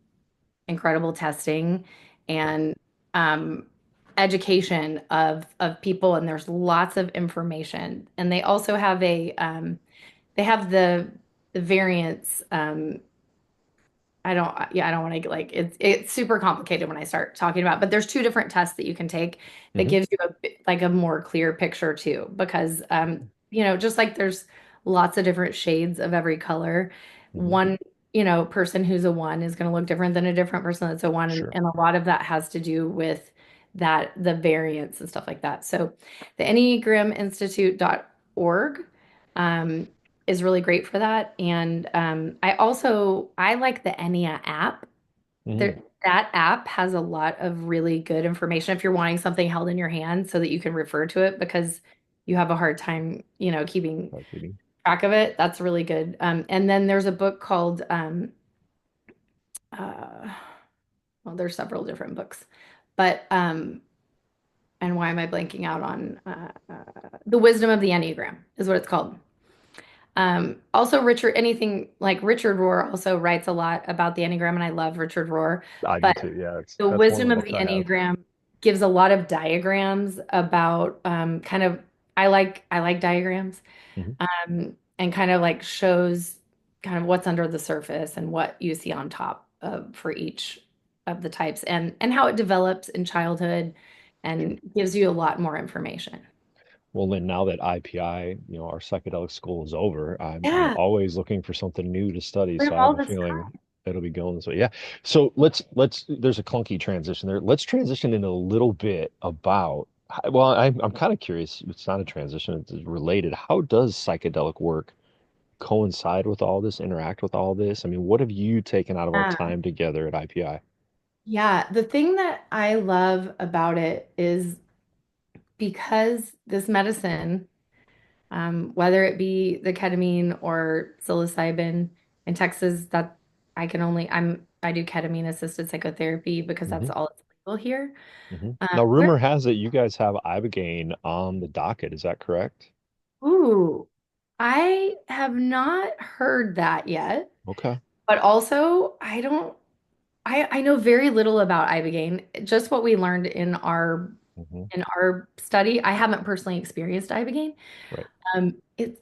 incredible testing and um, education of people, and there's lots of information. And they also have they have the variants. I don't want to like it's super complicated when I start talking about, but there's two different tests that you can take that Hmm gives you like a more clear picture too, because just like there's lots of different shades of every color, hmm one, person who's a one is going to look different than a different person that's a one, and, Sure. and a lot of that has to do with the variants and stuff like that. So the enneagraminstitute.org um, is really great for that. And I like the Ennea app. hmm There, that app has a lot of really good information if you're wanting something held in your hand so that you can refer to it because you have a hard time, keeping Not kidding. track of it. That's really good. And then there's a book called uh, well, there's several different books, But and why am I blanking out on the wisdom of the Enneagram is what it's called. Also, anything like Richard Rohr also writes a lot about the Enneagram, and I love Richard Rohr. I do But too. Yeah, the that's one of wisdom the of books the I have. Enneagram gives a lot of diagrams about kind of I like diagrams Hmm. and kind of like shows kind of what's under the surface and what you see on top of for each of the types and how it develops in childhood and gives you a lot more information. Well, then now that IPI, our psychedelic school is over, I'm Yeah, always looking for something new to study. we So have I have all a this feeling time. it'll be going this way. Yeah. So let's there's a clunky transition there. Let's transition in a little bit about well, I'm kind of curious. It's not a transition, it's related. How does psychedelic work coincide with all this, interact with all this? I mean, what have you taken out of our Um, time together at IPI? yeah, the thing that I love about it is because this medicine, whether it be the ketamine or psilocybin in Texas, that I do ketamine assisted psychotherapy because Hmm. that's all it's legal here. Hmm. Now, There, rumor has it you guys have Ibogaine on the docket. Is that correct? ooh, I have not heard that yet, Okay. but also I know very little about ibogaine, just what we learned Hmm. in our study. I haven't personally experienced ibogaine. Right.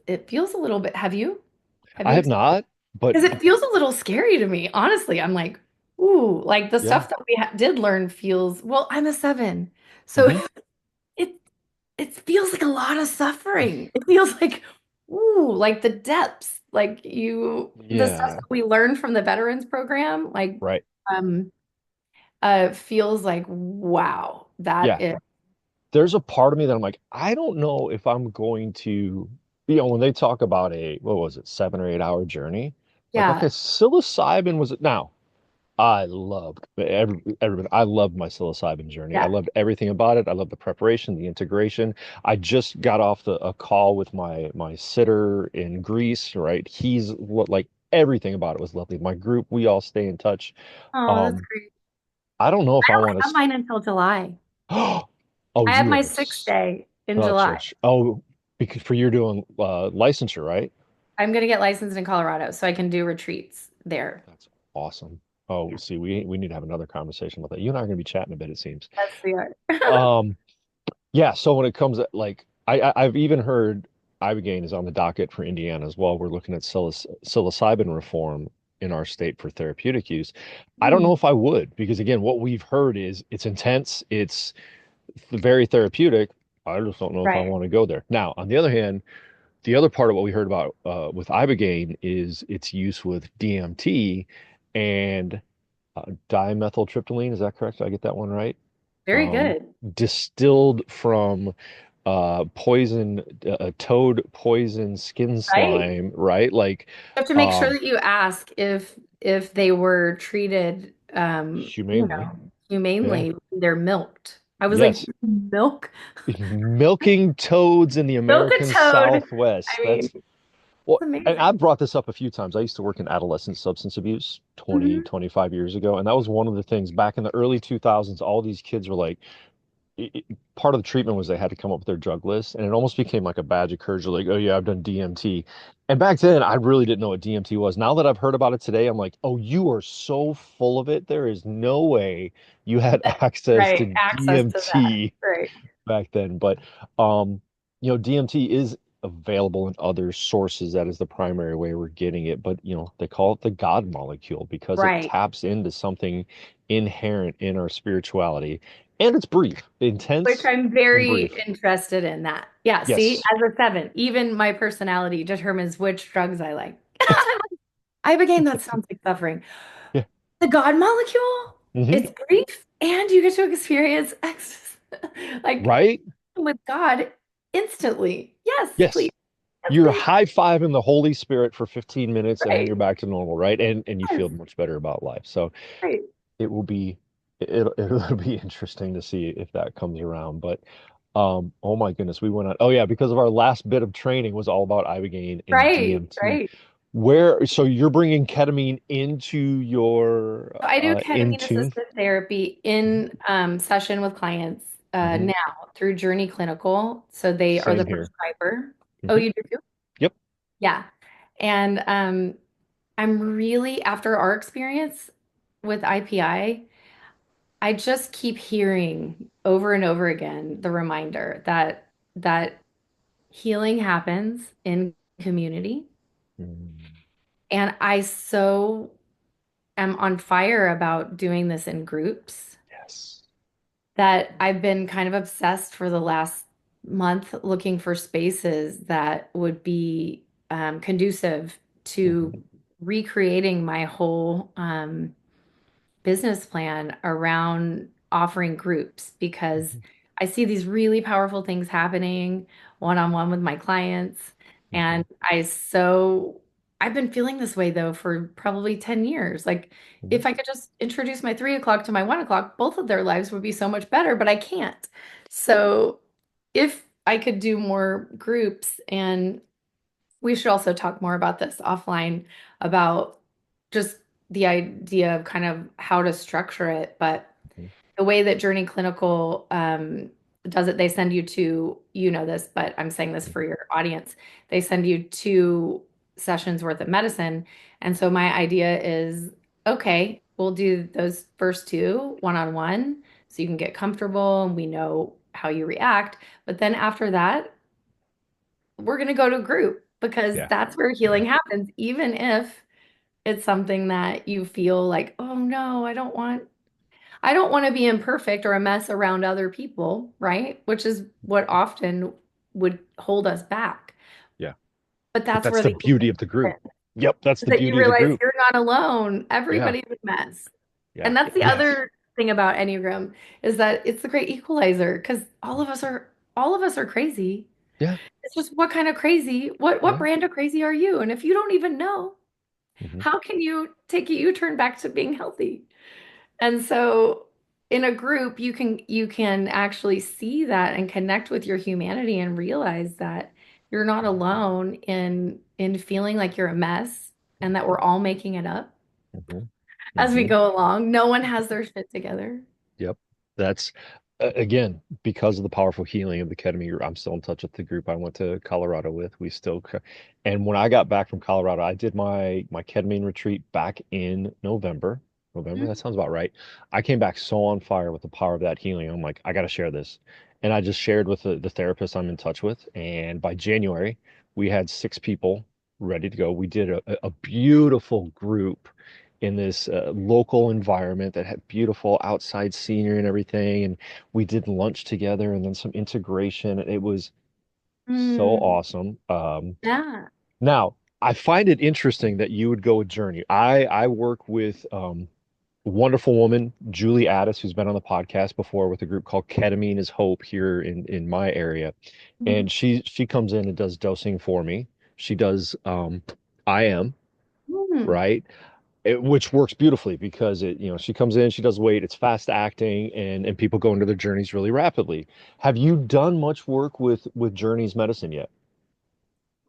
It feels a little bit. Have I you? have not, but Because it feels a little scary to me, honestly. I'm like, ooh, like the yeah. stuff that we did learn feels, well, I'm a seven. So Hmm. it it feels like a lot of suffering. It feels like, ooh, like the depths, the stuff Yeah. that we learned from the veterans program, Right. um, feels like, wow, that Yeah. is, There's a part of me that I'm like, I don't know if I'm going to, when they talk about what was it, 7 or 8 hour journey, like, yeah, okay, psilocybin was it now? I loved everybody. I loved my psilocybin journey. I yeah. loved everything about it. I loved the preparation, the integration. I just got off a call with my sitter in Greece, right? He's what like everything about it was lovely. My group, we all stay in touch. Oh, that's Um, great. I don't know I if I don't want have to. mine until July. Oh, I have you my have sixth day in oh, July. church. Oh, because for you're doing licensure, right? I'm going to get licensed in Colorado so I can do retreats there. That's awesome. Oh, Yeah, see, we need to have another conversation about that. You and I are going to be chatting a bit, it seems. that's the art. Um, Yeah, so when it comes at like I've even heard Ibogaine is on the docket for Indiana as well. We're looking at psilocybin reform in our state for therapeutic use. I don't know Hmm. if I would because again, what we've heard is it's intense, it's very therapeutic. I just don't know if I Right. want to go there. Now, on the other hand, the other part of what we heard about with Ibogaine is its use with DMT and dimethyltryptamine. Is that correct? Did I get that one right? Very um, good. Distilled from poison, toad poison skin Right. slime, right? Like, You have to make sure um, that you ask if they were treated humanely. Yeah. humanely. They're milked. I was like, Yes. milk? Milking toads in the Milk a American toad. Southwest. I mean, That's well, it's and I've amazing. brought this up a few times. I used to work in adolescent substance abuse Hmm. 25 years ago, and that was one of the things back in the early 2000s. All these kids were like, part of the treatment was they had to come up with their drug list, and it almost became like a badge of courage. Like, oh yeah, I've done DMT. And back then, I really didn't know what DMT was. Now that I've heard about it today, I'm like, oh, you are so full of it. There is no way you had access Right. to Access to that. DMT Right. back then. But DMT is available in other sources. That is the primary way we're getting it. But they call it the God molecule because it Right. taps into something inherent in our spirituality. And it's brief, Which intense I'm and very brief. interested in that. Yeah, see, Yes. as a seven, even my personality determines which drugs I like. Ibogaine, that sounds like suffering. Yeah. The God molecule, Hmm. it's brief and you get to experience ecstasy, like Right? with God instantly. Yes, please. Yes. Yes, You're please. high-fiving the Holy Spirit for 15 minutes and then Right. you're back to normal, right? And you Yes. feel much better about life. So Right. it will be it'll be interesting to see if that comes around. But oh my goodness, we went on. Oh yeah, because of our last bit of training was all about Ibogaine and Right. DMT. Right. So you're bringing ketamine into your So I do in ketamine tune. assisted therapy in session with clients Hmm. now through Journey Clinical. So they are the Same here. prescriber. Oh, Hmm. you do too? Yep. Yeah. And I'm really, after our experience with I just keep hearing over and over again the reminder that healing happens in community. Mm. And I so am on fire about doing this in groups Yes. that I've been kind of obsessed for the last month looking for spaces that would be conducive to Hmm. recreating my whole business plan around offering groups because Hmm. I see these really powerful things happening one-on-one with my clients. Hmm. And I've been feeling this way though for probably 10 years. Like Hmm. if I could just introduce my 3 o'clock to my 1 o'clock, both of their lives would be so much better, but I can't. So if I could do more groups, and we should also talk more about this offline about just the idea of kind of how to structure it. But the way that Journey Clinical does it, they send you to, you know this, but I'm saying this for your audience. They send you 2 sessions worth of medicine. And so my idea is, okay, we'll do those first two one-on-one so you can get comfortable and we know how you react. But then after that, we're going to go to group because Yeah. that's where Yeah. healing happens, even if it's something that you feel like, oh no, I don't want to be imperfect or a mess around other people, right? Which is what often would hold us back. Yeah. But But that's that's where the the beauty of the group. Yep. That's the that you beauty of the realize group. you're not alone. Yeah. Everybody's a mess. Yeah. And that's the Yes. other thing about Enneagram is that it's the great equalizer because all of us are crazy. Yeah. It's just what kind of crazy, what Yeah. brand of crazy are you? And if you don't even know, Hmm. how can you take a U-turn back to being healthy? And so in a group, you can actually see that and connect with your humanity and realize that you're not alone in feeling like you're a mess and that we're all making it up Hmm. as we Hmm. go along. No one has their shit together. Yep. That's again because of the powerful healing of the ketamine group. I'm still in touch with the group I went to Colorado with. And when I got back from Colorado, I did my ketamine retreat back in November. November, that Mhm. sounds about right. I came back so on fire with the power of that healing. I'm like, I got to share this. And I just shared with the therapist I'm in touch with. And by January, we had 6 people ready to go. We did a beautiful group in this local environment that had beautiful outside scenery and everything. And we did lunch together and then some integration. It was so Mm, awesome. yeah. Now, I find it interesting that you would go a journey. I work with a wonderful woman, Julie Addis, who's been on the podcast before with a group called Ketamine is Hope here in my area. Mhm. And she comes in and does dosing for me. She does IM, Mm. right? Which works beautifully because she comes in, she does weight, it's fast acting, and people go into their journeys really rapidly. Have you done much work with Journey's medicine yet?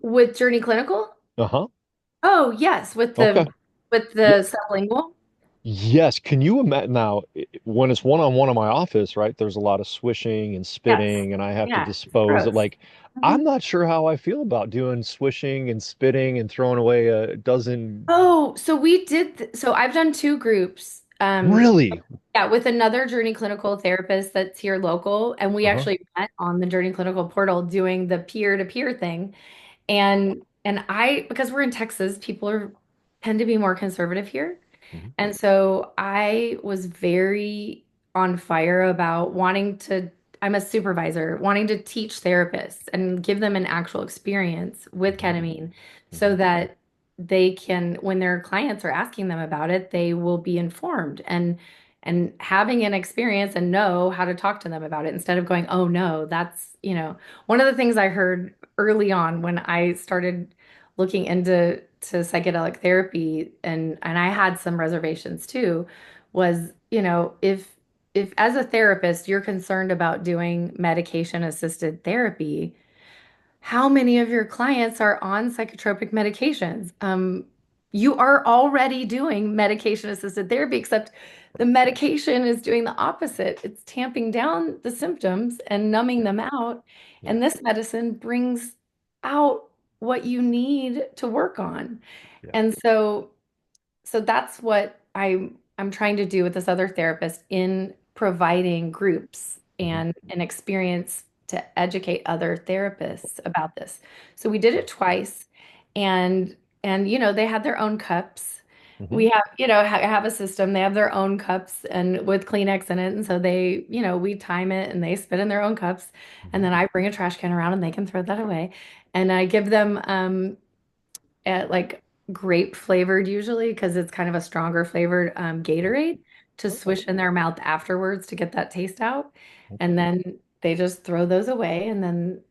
With Journey Clinical? Uh-huh. Oh, yes, Okay. with Yeah. the sublingual. Yes. Can you imagine now when it's one-on-one in my office, right? There's a lot of swishing and Yes. spitting, and I have to Yeah, it's dispose of gross. like I'm not sure how I feel about doing swishing and spitting and throwing away a dozen. Oh, so so I've done 2 groups. Really? Yeah, with another Journey Clinical therapist that's here local, and we Uh-huh. actually met on the Journey Clinical portal doing the peer-to-peer thing. And because we're in Texas, people are tend to be more conservative here. Hmm. And so I was very on fire about I'm a supervisor, wanting to teach therapists and give them an actual experience with Hmm. ketamine so Hmm. that they can, when their clients are asking them about it, they will be informed and having an experience and know how to talk to them about it instead of going, oh no, one of the things I heard early on when I started looking into psychedelic therapy and I had some reservations too was, if as a therapist you're concerned about doing medication assisted therapy, how many of your clients are on psychotropic medications? You are already doing medication assisted therapy, except the medication is doing the opposite. It's tamping down the symptoms and numbing Yeah. them out. Yeah. And this medicine brings out what you need to work on. Yeah. And so that's what I'm trying to do with this other therapist in providing groups Hmm. and an experience to educate other therapists about this. So we did it twice, and they had their own cups. Hmm. We have, have a system. They have their own cups and with Kleenex in it. And so they, we time it and they spit in their own cups. And Hmm. then I bring a trash can around and they can throw that away. And I give them at like grape flavored usually because it's kind of a stronger flavored Gatorade to Okay. swish in their mouth afterwards to get that taste out. And Okay. then they just throw those away and then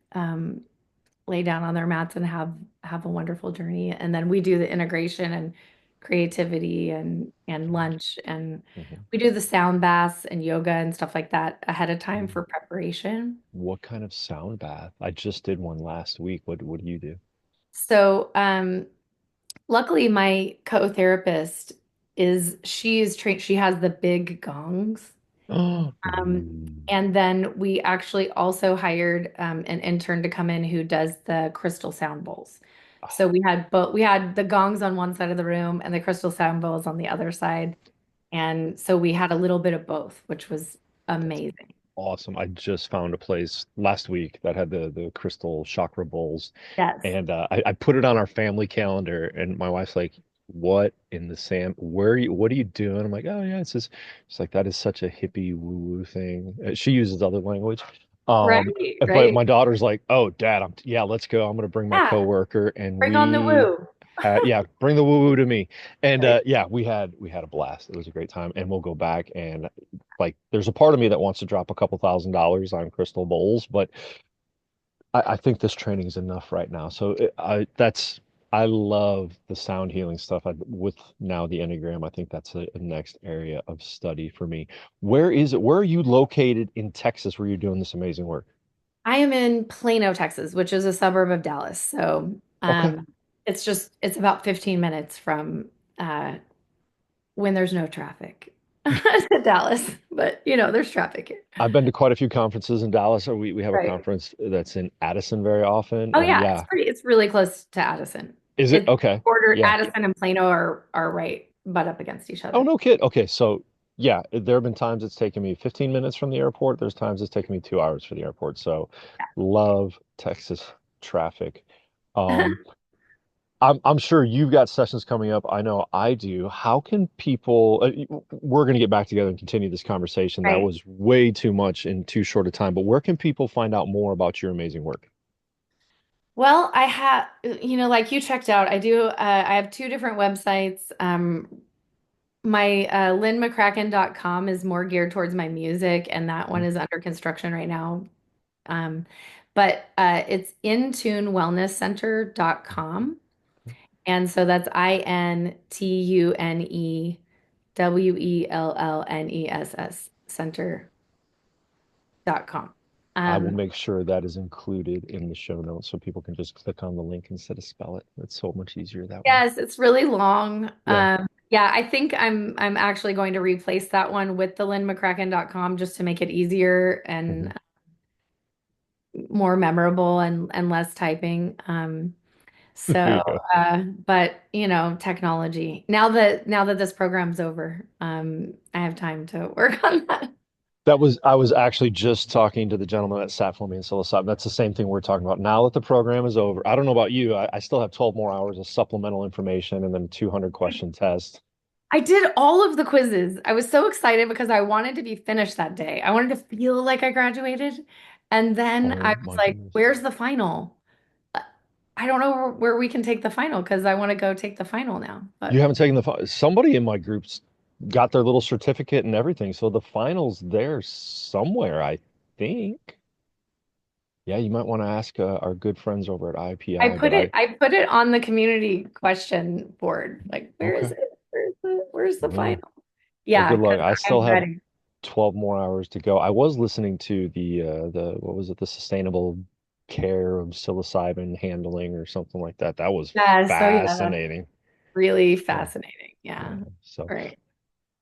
lay down on their mats and have a wonderful journey. And then we do the integration and creativity and lunch and Hmm. we do the sound baths and yoga and stuff like that ahead of time Hmm. for preparation. What kind of sound bath? I just did one last week. What do you do? So, luckily, my co-therapist she's trained, she has the big gongs. Oh, Um, ooh. and then we actually also hired an intern to come in who does the crystal sound bowls. So Oh, we had the gongs on one side of the room and the crystal sound bowls on the other side. And so we had a little bit of both, which was that's amazing. awesome. I just found a place last week that had the crystal chakra bowls, Yes. and I put it on our family calendar. And my wife's like, "What in the Sam? Where are you? What are you doing?" I'm like, "Oh yeah, it's just." She's like, "That is such a hippie woo-woo thing." She uses other language. Right, But right. my daughter's like, "Oh, Dad, yeah, let's go. I'm gonna bring my Yeah. coworker, and Bring on the we woo. yeah, bring the woo-woo to me." And Right. yeah, we had a blast. It was a great time, and we'll go back. And like, there's a part of me that wants to drop a couple $1,000s on crystal bowls, but I think this training is enough right now. So I love the sound healing stuff. With now the Enneagram, I think that's a next area of study for me. Where is it? Where are you located in Texas where you're doing this amazing work? I am in Plano, Texas, which is a suburb of Dallas. So Okay. it's about 15 minutes from uh, when there's no traffic to Dallas. But there's traffic here. I've been to quite a few conferences in Dallas. So we have a Right. conference that's in Addison very often. Oh And yeah, yeah, it's really close to Addison. is it? It's Okay. border Yeah. Addison and Plano are right butt up against each Oh, other. no kid. Okay. So yeah, there have been times it's taken me 15 minutes from the airport. There's times it's taken me 2 hours for the airport. So love Texas traffic. Um, I'm sure you've got sessions coming up. I know I do. How can people, we're going to get back together and continue this conversation. That Right. was way too much in too short a time, but where can people find out more about your amazing work? Well, I have, like you checked out, I have two different websites. My lynnmccracken.com is more geared towards my music, and that one Mhm. is under construction right now. Um, but it's intunewellnesscenter.com. And so that's INTUNEWELLNESS center.com. I will Um, make sure that is included in the show notes so people can just click on the link instead of spell it. It's so much easier that way. yes, it's really long. Yeah. Yeah, I think I'm actually going to replace that one with the lynnmccracken.com just to make it easier Hmm. and more memorable and less typing. There So, you go. but technology. Now that this program's over, I have time to work on that. I was actually just talking to the gentleman that sat for me in psilocybin. That's the same thing we're talking about. Now that the program is over, I don't know about you, I still have 12 more hours of supplemental information and then 200 question test. I did all of the quizzes. I was so excited because I wanted to be finished that day. I wanted to feel like I graduated. And then I Oh was my like, goodness. where's the final? I don't know where we can take the final because I want to go take the final now. You But haven't taken somebody in my group's got their little certificate and everything. So the final's there somewhere, I think. Yeah, you might want to ask our good friends over at IPI, but I put it on the community question board. Like, where is okay. it? Where's the Well, final? well, Yeah, good luck. because I still I'm have ready. 12 more hours to go. I was listening to the what was it, the sustainable. care of psilocybin handling or something like that. That was Yeah, so yeah, that's fascinating. really Yeah. fascinating. Yeah. Yeah. So, Right.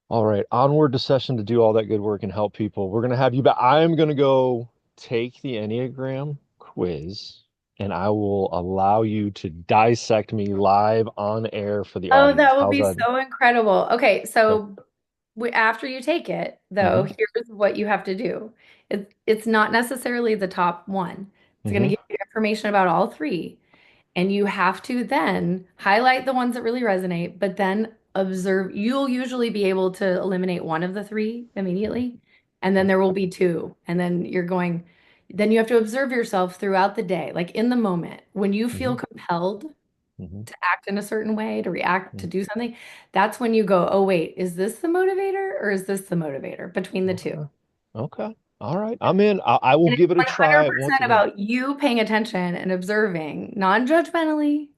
all right, onward to session to do all that good work and help people. We're gonna have you back. I'm gonna go take the Enneagram quiz, and I will allow you to dissect me live on air for the Oh, audience. that would How's be that? so incredible. Okay, Okay. so after you take it, though, Mm-hmm. here's what you have to do. It's not necessarily the top one. It's going to Mm-hmm. give you information about all three. And you have to then highlight the ones that really resonate, but then observe. You'll usually be able to eliminate one of the three immediately, and then there will be two. And then you have to observe yourself throughout the day, like in the moment. When you Mm-hmm. feel compelled Mm-hmm. to act in a certain way, to react, Mm-hmm. to do something, that's when you go, oh, wait, is this the motivator or is this the motivator between the two? Okay. Okay. All right. I'm in. I will And it's give it a try once 100% again. about you paying attention and observing, non-judgmentally,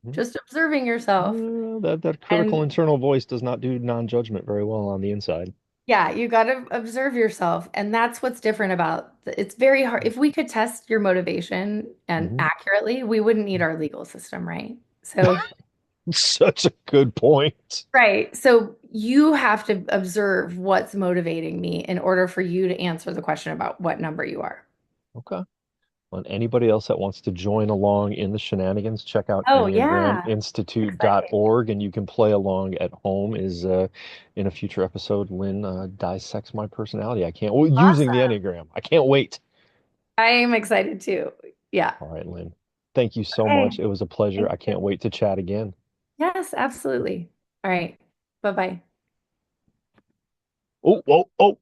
Mhm. just observing yourself. That critical And internal voice does not do non-judgment very well on the inside. yeah, you got to observe yourself. And that's what's different about it's very hard. If we could test your motivation and Hmm. accurately, we wouldn't need our legal system, right? So, Such a good point. right. So you have to observe what's motivating me in order for you to answer the question about what number you are. Okay. And anybody else that wants to join along in the shenanigans, check out Oh, yeah. Exciting. enneagraminstitute.org and you can play along at home is in a future episode, Lynn dissects my personality. I can't, well, using the Awesome. Enneagram. I can't wait. I am excited too. Yeah. All right, Lynn. Thank you so much. Okay. It was a pleasure. Thank I you. can't wait to chat again. Yes, absolutely. All right. Bye-bye. Oh, oh, oh.